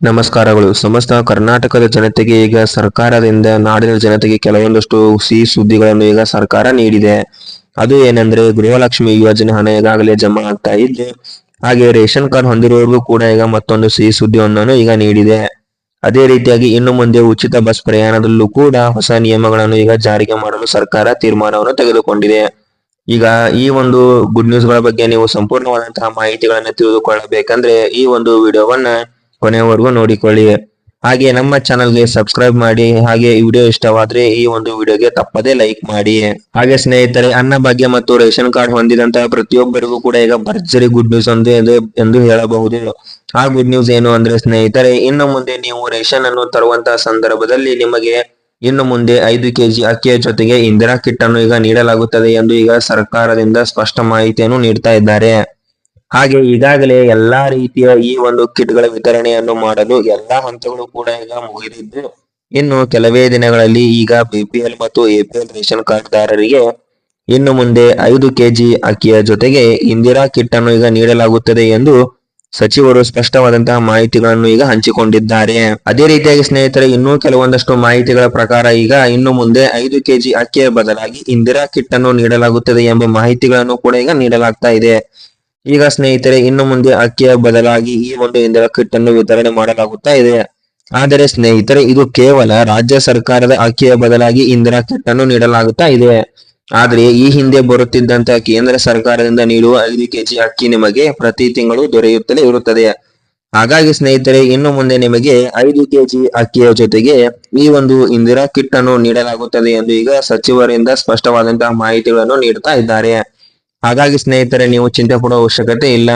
ನಮಸ್ಕಾರಗಳು. ಸಮಸ್ತ ಕರ್ನಾಟಕದ ಜನತೆಗೆ ಈಗ ಸರ್ಕಾರದಿಂದ ನಾಡಿನ ಜನತೆಗೆ ಕೆಲವೊಂದಷ್ಟು ಸಿಹಿ ಸುದ್ದಿಗಳನ್ನು ಈಗ ಸರ್ಕಾರ ನೀಡಿದೆ. ಅದು ಏನಂದ್ರೆ ಗೃಹಲಕ್ಷ್ಮಿ ಯೋಜನೆ ಹಣ ಈಗಾಗಲೇ ಜಮಾ ಆಗ್ತಾ ಇದ್ದು, ಹಾಗೆ ರೇಷನ್ ಕಾರ್ಡ್ ಹೊಂದಿರುವವರಿಗೂ ಕೂಡ ಈಗ ಮತ್ತೊಂದು ಸಿಹಿ ಸುದ್ದಿಯೊಂದನ್ನು ಈಗ ನೀಡಿದೆ. ಅದೇ ರೀತಿಯಾಗಿ ಇನ್ನು ಮುಂದೆ ಉಚಿತ ಬಸ್ ಪ್ರಯಾಣದಲ್ಲೂ ಕೂಡ ಹೊಸ ನಿಯಮಗಳನ್ನು ಈಗ ಜಾರಿಗೆ ಮಾಡಲು ಸರ್ಕಾರ ತೀರ್ಮಾನವನ್ನು ತೆಗೆದುಕೊಂಡಿದೆ. ಈಗ ಈ ಒಂದು ಗುಡ್ ನ್ಯೂಸ್ ಗಳ ಬಗ್ಗೆ ನೀವು ಸಂಪೂರ್ಣವಾದಂತಹ ಮಾಹಿತಿಗಳನ್ನು ತಿಳಿದುಕೊಳ್ಳಬೇಕಂದ್ರೆ ಈ ಒಂದು ವಿಡಿಯೋವನ್ನ ಕೊನೆಯವರೆಗೂ ನೋಡಿಕೊಳ್ಳಿ. ಹಾಗೆ ನಮ್ಮ ಚಾನಲ್ಗೆ ಸಬ್ಸ್ಕ್ರೈಬ್ ಮಾಡಿ. ಹಾಗೆ ಈ ವಿಡಿಯೋ ಇಷ್ಟವಾದ್ರೆ ಈ ಒಂದು ವಿಡಿಯೋಗೆ ತಪ್ಪದೇ ಲೈಕ್ ಮಾಡಿ. ಹಾಗೆ ಸ್ನೇಹಿತರೆ, ಅನ್ನಭಾಗ್ಯ ಮತ್ತು ರೇಷನ್ ಕಾರ್ಡ್ ಹೊಂದಿದಂತಹ ಪ್ರತಿಯೊಬ್ಬರಿಗೂ ಕೂಡ ಈಗ ಭರ್ಜರಿ ಗುಡ್ ನ್ಯೂಸ್ ಎಂದು ಹೇಳಬಹುದು. ಆ ಗುಡ್ ನ್ಯೂಸ್ ಏನು ಅಂದ್ರೆ ಸ್ನೇಹಿತರೆ, ಇನ್ನು ಮುಂದೆ ನೀವು ರೇಷನ್ ಅನ್ನು ತರುವಂತಹ ಸಂದರ್ಭದಲ್ಲಿ ನಿಮಗೆ ಇನ್ನು ಮುಂದೆ 5 ಕೆಜಿ ಅಕ್ಕಿಯ ಜೊತೆಗೆ ಇಂದಿರಾ ಕಿಟ್ ಅನ್ನು ಈಗ ನೀಡಲಾಗುತ್ತದೆ ಎಂದು ಈಗ ಸರ್ಕಾರದಿಂದ ಸ್ಪಷ್ಟ ಮಾಹಿತಿಯನ್ನು ನೀಡ್ತಾ ಇದ್ದಾರೆ. ಹಾಗೆ ಈಗಾಗಲೇ ಎಲ್ಲಾ ರೀತಿಯ ಈ ಒಂದು ಕಿಟ್ ಗಳ ವಿತರಣೆಯನ್ನು ಮಾಡಲು ಎಲ್ಲಾ ಹಂತಗಳು ಕೂಡ ಈಗ ಮುಗಿದಿದ್ದು, ಇನ್ನು ಕೆಲವೇ ದಿನಗಳಲ್ಲಿ ಈಗ ಬಿಪಿಎಲ್ ಮತ್ತು ಎಪಿಎಲ್ ರೇಷನ್ ಕಾರ್ಡ್ ದಾರರಿಗೆ ಇನ್ನು ಮುಂದೆ 5 ಕೆಜಿ ಅಕ್ಕಿಯ ಜೊತೆಗೆ ಇಂದಿರಾ ಕಿಟ್ ಅನ್ನು ಈಗ ನೀಡಲಾಗುತ್ತದೆ ಎಂದು ಸಚಿವರು ಸ್ಪಷ್ಟವಾದಂತಹ ಮಾಹಿತಿಗಳನ್ನು ಈಗ ಹಂಚಿಕೊಂಡಿದ್ದಾರೆ. ಅದೇ ರೀತಿಯಾಗಿ ಸ್ನೇಹಿತರೆ, ಇನ್ನೂ ಕೆಲವೊಂದಷ್ಟು ಮಾಹಿತಿಗಳ ಪ್ರಕಾರ ಈಗ ಇನ್ನು ಮುಂದೆ 5 ಕೆಜಿ ಅಕ್ಕಿಯ ಬದಲಾಗಿ ಇಂದಿರಾ ಕಿಟ್ ಅನ್ನು ನೀಡಲಾಗುತ್ತದೆ ಎಂಬ ಮಾಹಿತಿಗಳನ್ನು ಕೂಡ ಈಗ ನೀಡಲಾಗ್ತಾ ಇದೆ. ಈಗ ಸ್ನೇಹಿತರೆ, ಇನ್ನು ಮುಂದೆ ಅಕ್ಕಿಯ ಬದಲಾಗಿ ಈ ಒಂದು ಇಂದಿರಾ ಕಿಟ್ ಅನ್ನು ವಿತರಣೆ ಮಾಡಲಾಗುತ್ತಾ ಇದೆ. ಆದರೆ ಸ್ನೇಹಿತರೆ, ಇದು ಕೇವಲ ರಾಜ್ಯ ಸರ್ಕಾರದ ಅಕ್ಕಿಯ ಬದಲಾಗಿ ಇಂದಿರಾ ಕಿಟ್ ಅನ್ನು ನೀಡಲಾಗುತ್ತಾ ಇದೆ. ಆದ್ರೆ ಈ ಹಿಂದೆ ಬರುತ್ತಿದ್ದಂತಹ ಕೇಂದ್ರ ಸರ್ಕಾರದಿಂದ ನೀಡುವ 5 ಕೆಜಿ ಅಕ್ಕಿ ನಿಮಗೆ ಪ್ರತಿ ತಿಂಗಳು ದೊರೆಯುತ್ತಲೇ ಇರುತ್ತದೆ. ಹಾಗಾಗಿ ಸ್ನೇಹಿತರೆ, ಇನ್ನು ಮುಂದೆ ನಿಮಗೆ 5 ಕೆಜಿ ಅಕ್ಕಿಯ ಜೊತೆಗೆ ಈ ಒಂದು ಇಂದಿರಾ ಕಿಟ್ ಅನ್ನು ನೀಡಲಾಗುತ್ತದೆ ಎಂದು ಈಗ ಸಚಿವರಿಂದ ಸ್ಪಷ್ಟವಾದಂತಹ ಮಾಹಿತಿಗಳನ್ನು ನೀಡ್ತಾ ಇದ್ದಾರೆ. ಹಾಗಾಗಿ ಸ್ನೇಹಿತರೆ, ನೀವು ಚಿಂತೆ ಪಡುವ ಅವಶ್ಯಕತೆ ಇಲ್ಲ.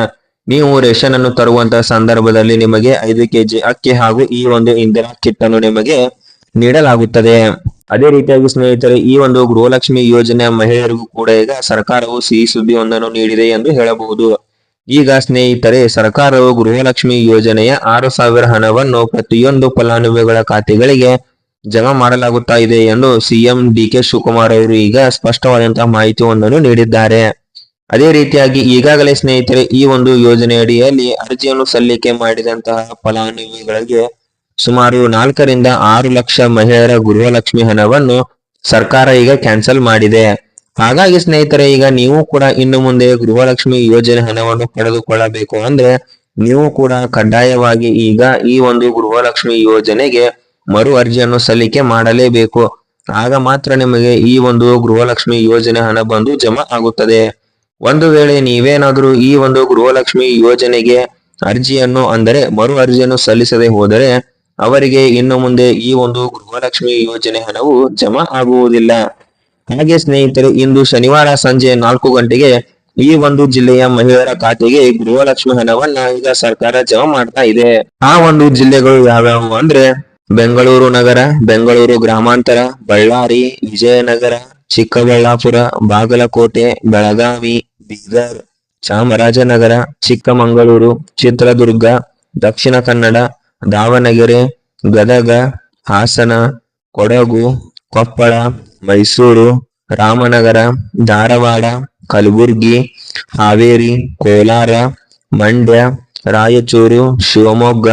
ನೀವು ರೇಷನ್ ಅನ್ನು ತರುವಂತಹ ಸಂದರ್ಭದಲ್ಲಿ ನಿಮಗೆ 5 ಕೆಜಿ ಅಕ್ಕಿ ಹಾಗೂ ಈ ಒಂದು ಇಂದಿರಾ ಕಿಟ್ ಅನ್ನು ನಿಮಗೆ ನೀಡಲಾಗುತ್ತದೆ. ಅದೇ ರೀತಿಯಾಗಿ ಸ್ನೇಹಿತರೆ, ಈ ಒಂದು ಗೃಹಲಕ್ಷ್ಮಿ ಯೋಜನೆ ಮಹಿಳೆಯರಿಗೂ ಕೂಡ ಈಗ ಸರ್ಕಾರವು ಸಿಹಿ ಸುದ್ದಿಯೊಂದನ್ನು ನೀಡಿದೆ ಎಂದು ಹೇಳಬಹುದು. ಈಗ ಸ್ನೇಹಿತರೆ, ಸರ್ಕಾರವು ಗೃಹಲಕ್ಷ್ಮಿ ಯೋಜನೆಯ 6,000 ಹಣವನ್ನು ಪ್ರತಿಯೊಂದು ಫಲಾನುಭವಿಗಳ ಖಾತೆಗಳಿಗೆ ಜಮಾ ಮಾಡಲಾಗುತ್ತಾ ಇದೆ ಎಂದು ಸಿಎಂ ಡಿ.ಕೆ. ಶಿವಕುಮಾರ್ ಅವರು ಈಗ ಸ್ಪಷ್ಟವಾದಂತಹ ಮಾಹಿತಿಯೊಂದನ್ನು ನೀಡಿದ್ದಾರೆ. ಅದೇ ರೀತಿಯಾಗಿ ಈಗಾಗಲೇ ಸ್ನೇಹಿತರೆ, ಈ ಒಂದು ಯೋಜನೆಯಡಿಯಲ್ಲಿ ಅರ್ಜಿಯನ್ನು ಸಲ್ಲಿಕೆ ಮಾಡಿದಂತಹ ಫಲಾನುಭವಿಗಳಿಗೆ ಸುಮಾರು 4 ರಿಂದ 6 ಲಕ್ಷ ಮಹಿಳೆಯರ ಗೃಹಲಕ್ಷ್ಮಿ ಹಣವನ್ನು ಸರ್ಕಾರ ಈಗ ಕ್ಯಾನ್ಸಲ್ ಮಾಡಿದೆ. ಹಾಗಾಗಿ ಸ್ನೇಹಿತರೆ, ಈಗ ನೀವು ಕೂಡ ಇನ್ನು ಮುಂದೆ ಗೃಹಲಕ್ಷ್ಮಿ ಯೋಜನೆ ಹಣವನ್ನು ಪಡೆದುಕೊಳ್ಳಬೇಕು ಅಂದ್ರೆ ನೀವು ಕೂಡ ಕಡ್ಡಾಯವಾಗಿ ಈಗ ಈ ಒಂದು ಗೃಹಲಕ್ಷ್ಮಿ ಯೋಜನೆಗೆ ಮರು ಅರ್ಜಿಯನ್ನು ಸಲ್ಲಿಕೆ ಮಾಡಲೇಬೇಕು. ಆಗ ಮಾತ್ರ ನಿಮಗೆ ಈ ಒಂದು ಗೃಹಲಕ್ಷ್ಮಿ ಯೋಜನೆ ಹಣ ಬಂದು ಜಮಾ ಆಗುತ್ತದೆ. ಒಂದು ವೇಳೆ ನೀವೇನಾದ್ರೂ ಈ ಒಂದು ಗೃಹಲಕ್ಷ್ಮಿ ಯೋಜನೆಗೆ ಅರ್ಜಿಯನ್ನು ಅಂದರೆ ಮರು ಅರ್ಜಿಯನ್ನು ಸಲ್ಲಿಸದೆ ಹೋದರೆ ಅವರಿಗೆ ಇನ್ನು ಮುಂದೆ ಈ ಒಂದು ಗೃಹಲಕ್ಷ್ಮಿ ಯೋಜನೆ ಹಣವು ಜಮಾ ಆಗುವುದಿಲ್ಲ. ಹಾಗೆ ಸ್ನೇಹಿತರೆ, ಇಂದು ಶನಿವಾರ ಸಂಜೆ 4 ಗಂಟೆಗೆ ಈ ಒಂದು ಜಿಲ್ಲೆಯ ಮಹಿಳೆಯರ ಖಾತೆಗೆ ಗೃಹಲಕ್ಷ್ಮಿ ಹಣವನ್ನ ಈಗ ಸರ್ಕಾರ ಜಮಾ ಮಾಡ್ತಾ ಇದೆ. ಆ ಒಂದು ಜಿಲ್ಲೆಗಳು ಯಾವ್ಯಾವು ಅಂದ್ರೆ ಬೆಂಗಳೂರು ನಗರ, ಬೆಂಗಳೂರು ಗ್ರಾಮಾಂತರ, ಬಳ್ಳಾರಿ, ವಿಜಯನಗರ, ಚಿಕ್ಕಬಳ್ಳಾಪುರ, ಬಾಗಲಕೋಟೆ, ಬೆಳಗಾವಿ, ಬೀದರ್, ಚಾಮರಾಜನಗರ, ಚಿಕ್ಕಮಗಳೂರು, ಚಿತ್ರದುರ್ಗ, ದಕ್ಷಿಣ ಕನ್ನಡ, ದಾವಣಗೆರೆ, ಗದಗ, ಹಾಸನ, ಕೊಡಗು, ಕೊಪ್ಪಳ, ಮೈಸೂರು, ರಾಮನಗರ, ಧಾರವಾಡ, ಕಲಬುರ್ಗಿ, ಹಾವೇರಿ, ಕೋಲಾರ, ಮಂಡ್ಯ, ರಾಯಚೂರು, ಶಿವಮೊಗ್ಗ,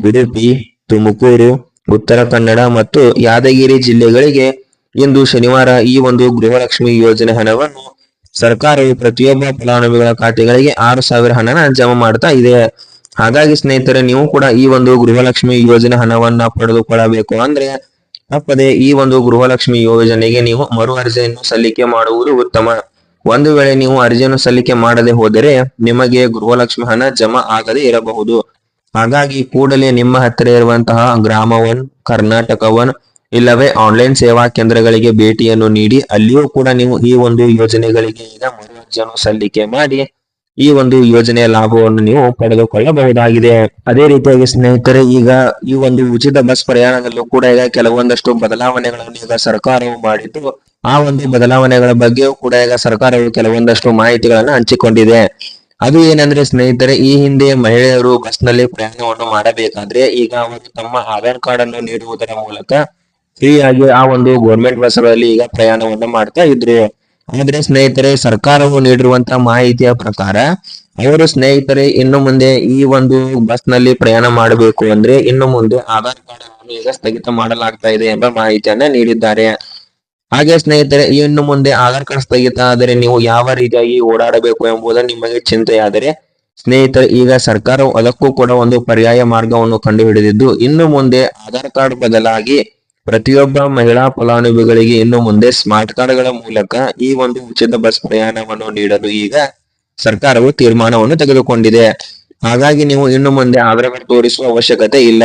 ಉಡುಪಿ, ತುಮಕೂರು, ಉತ್ತರ ಕನ್ನಡ ಮತ್ತು ಯಾದಗಿರಿ ಜಿಲ್ಲೆಗಳಿಗೆ ಇಂದು ಶನಿವಾರ ಈ ಒಂದು ಗೃಹಲಕ್ಷ್ಮಿ ಯೋಜನೆ ಹಣವನ್ನು ಸರ್ಕಾರವು ಪ್ರತಿಯೊಬ್ಬ ಫಲಾನುಭವಿಗಳ ಖಾತೆಗಳಿಗೆ 6,000 ಹಣನ ಜಮಾ ಮಾಡ್ತಾ ಇದೆ. ಹಾಗಾಗಿ ಸ್ನೇಹಿತರೆ, ನೀವು ಕೂಡ ಈ ಒಂದು ಗೃಹಲಕ್ಷ್ಮಿ ಯೋಜನೆ ಹಣವನ್ನ ಪಡೆದುಕೊಳ್ಳಬೇಕು ಅಂದ್ರೆ ತಪ್ಪದೆ ಈ ಒಂದು ಗೃಹಲಕ್ಷ್ಮಿ ಯೋಜನೆಗೆ ನೀವು ಮರು ಅರ್ಜಿಯನ್ನು ಸಲ್ಲಿಕೆ ಮಾಡುವುದು ಉತ್ತಮ. ಒಂದು ವೇಳೆ ನೀವು ಅರ್ಜಿಯನ್ನು ಸಲ್ಲಿಕೆ ಮಾಡದೆ ಹೋದರೆ ನಿಮಗೆ ಗೃಹಲಕ್ಷ್ಮಿ ಹಣ ಜಮಾ ಆಗದೆ ಇರಬಹುದು. ಹಾಗಾಗಿ ಕೂಡಲೇ ನಿಮ್ಮ ಹತ್ತಿರ ಇರುವಂತಹ ಗ್ರಾಮ 1, ಕರ್ನಾಟಕ 1 ಇಲ್ಲವೇ ಆನ್ಲೈನ್ ಸೇವಾ ಕೇಂದ್ರಗಳಿಗೆ ಭೇಟಿಯನ್ನು ನೀಡಿ ಅಲ್ಲಿಯೂ ಕೂಡ ನೀವು ಈ ಒಂದು ಯೋಜನೆಗಳಿಗೆ ಈಗ ಮರು ಅರ್ಜಿಯನ್ನು ಸಲ್ಲಿಕೆ ಮಾಡಿ ಈ ಒಂದು ಯೋಜನೆಯ ಲಾಭವನ್ನು ನೀವು ಪಡೆದುಕೊಳ್ಳಬಹುದಾಗಿದೆ. ಅದೇ ರೀತಿಯಾಗಿ ಸ್ನೇಹಿತರೆ, ಈಗ ಈ ಒಂದು ಉಚಿತ ಬಸ್ ಪ್ರಯಾಣದಲ್ಲೂ ಕೂಡ ಈಗ ಕೆಲವೊಂದಷ್ಟು ಬದಲಾವಣೆಗಳನ್ನು ಈಗ ಸರ್ಕಾರವು ಮಾಡಿದ್ದು, ಆ ಒಂದು ಬದಲಾವಣೆಗಳ ಬಗ್ಗೆಯೂ ಕೂಡ ಈಗ ಸರ್ಕಾರವು ಕೆಲವೊಂದಷ್ಟು ಮಾಹಿತಿಗಳನ್ನು ಹಂಚಿಕೊಂಡಿದೆ. ಅದು ಏನಂದ್ರೆ ಸ್ನೇಹಿತರೆ, ಈ ಹಿಂದೆ ಮಹಿಳೆಯರು ಬಸ್ ನಲ್ಲಿ ಪ್ರಯಾಣವನ್ನು ಮಾಡಬೇಕಾದ್ರೆ ಈಗ ಅವರು ತಮ್ಮ ಆಧಾರ್ ಕಾರ್ಡ್ ಅನ್ನು ನೀಡುವುದರ ಮೂಲಕ ಫ್ರೀ ಆಗಿ ಆ ಒಂದು ಗೌರ್ಮೆಂಟ್ ಬಸ್ಗಳಲ್ಲಿ ಈಗ ಪ್ರಯಾಣವನ್ನು ಮಾಡ್ತಾ ಇದ್ರು. ಆದ್ರೆ ಸ್ನೇಹಿತರೆ, ಸರ್ಕಾರವು ನೀಡಿರುವಂತಹ ಮಾಹಿತಿಯ ಪ್ರಕಾರ ಅವರು ಸ್ನೇಹಿತರೆ ಇನ್ನು ಮುಂದೆ ಈ ಒಂದು ಬಸ್ ನಲ್ಲಿ ಪ್ರಯಾಣ ಮಾಡಬೇಕು ಅಂದ್ರೆ ಇನ್ನು ಮುಂದೆ ಆಧಾರ್ ಕಾರ್ಡ್ ಅನ್ನು ಈಗ ಸ್ಥಗಿತ ಮಾಡಲಾಗ್ತಾ ಇದೆ ಎಂಬ ಮಾಹಿತಿಯನ್ನ ನೀಡಿದ್ದಾರೆ. ಹಾಗೆ ಸ್ನೇಹಿತರೆ ಇನ್ನು ಮುಂದೆ ಆಧಾರ್ ಕಾರ್ಡ್ ಸ್ಥಗಿತ ಆದರೆ ನೀವು ಯಾವ ರೀತಿಯಾಗಿ ಓಡಾಡಬೇಕು ಎಂಬುದು ನಿಮಗೆ ಚಿಂತೆಯಾದರೆ ಸ್ನೇಹಿತರೆ ಈಗ ಸರ್ಕಾರವು ಅದಕ್ಕೂ ಕೂಡ ಒಂದು ಪರ್ಯಾಯ ಮಾರ್ಗವನ್ನು ಕಂಡುಹಿಡಿದಿದ್ದು ಇನ್ನು ಮುಂದೆ ಆಧಾರ್ ಕಾರ್ಡ್ ಬದಲಾಗಿ ಪ್ರತಿಯೊಬ್ಬ ಮಹಿಳಾ ಫಲಾನುಭವಿಗಳಿಗೆ ಇನ್ನು ಮುಂದೆ ಸ್ಮಾರ್ಟ್ ಕಾರ್ಡ್ಗಳ ಮೂಲಕ ಈ ಒಂದು ಉಚಿತ ಬಸ್ ಪ್ರಯಾಣವನ್ನು ನೀಡಲು ಈಗ ಸರ್ಕಾರವು ತೀರ್ಮಾನವನ್ನು ತೆಗೆದುಕೊಂಡಿದೆ. ಹಾಗಾಗಿ ನೀವು ಇನ್ನು ಮುಂದೆ ಆಧಾರ್ ಕಾರ್ಡ್ ತೋರಿಸುವ ಅವಶ್ಯಕತೆ ಇಲ್ಲ.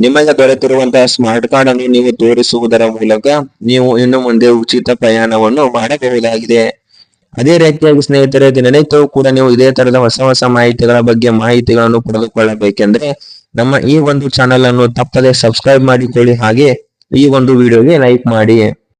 ನಿಮಗೆ ದೊರೆತಿರುವಂತಹ ಸ್ಮಾರ್ಟ್ ಕಾರ್ಡ್ ಅನ್ನು ನೀವು ತೋರಿಸುವುದರ ಮೂಲಕ ನೀವು ಇನ್ನು ಮುಂದೆ ಉಚಿತ ಪ್ರಯಾಣವನ್ನು ಮಾಡಬಹುದಾಗಿದೆ. ಅದೇ ರೀತಿಯಾಗಿ ಸ್ನೇಹಿತರೆ ದಿನನಿತ್ಯವೂ ಕೂಡ ನೀವು ಇದೇ ತರದ ಹೊಸ ಮಾಹಿತಿಗಳ ಬಗ್ಗೆ ಮಾಹಿತಿಗಳನ್ನು ಪಡೆದುಕೊಳ್ಳಬೇಕೆಂದ್ರೆ ನಮ್ಮ ಈ ಒಂದು ಚಾನೆಲ್ ಅನ್ನು ತಪ್ಪದೆ ಸಬ್ಸ್ಕ್ರೈಬ್ ಮಾಡಿಕೊಳ್ಳಿ, ಹಾಗೆ ಈ ಒಂದು ವಿಡಿಯೋಗೆ ಲೈಕ್ ಮಾಡಿ.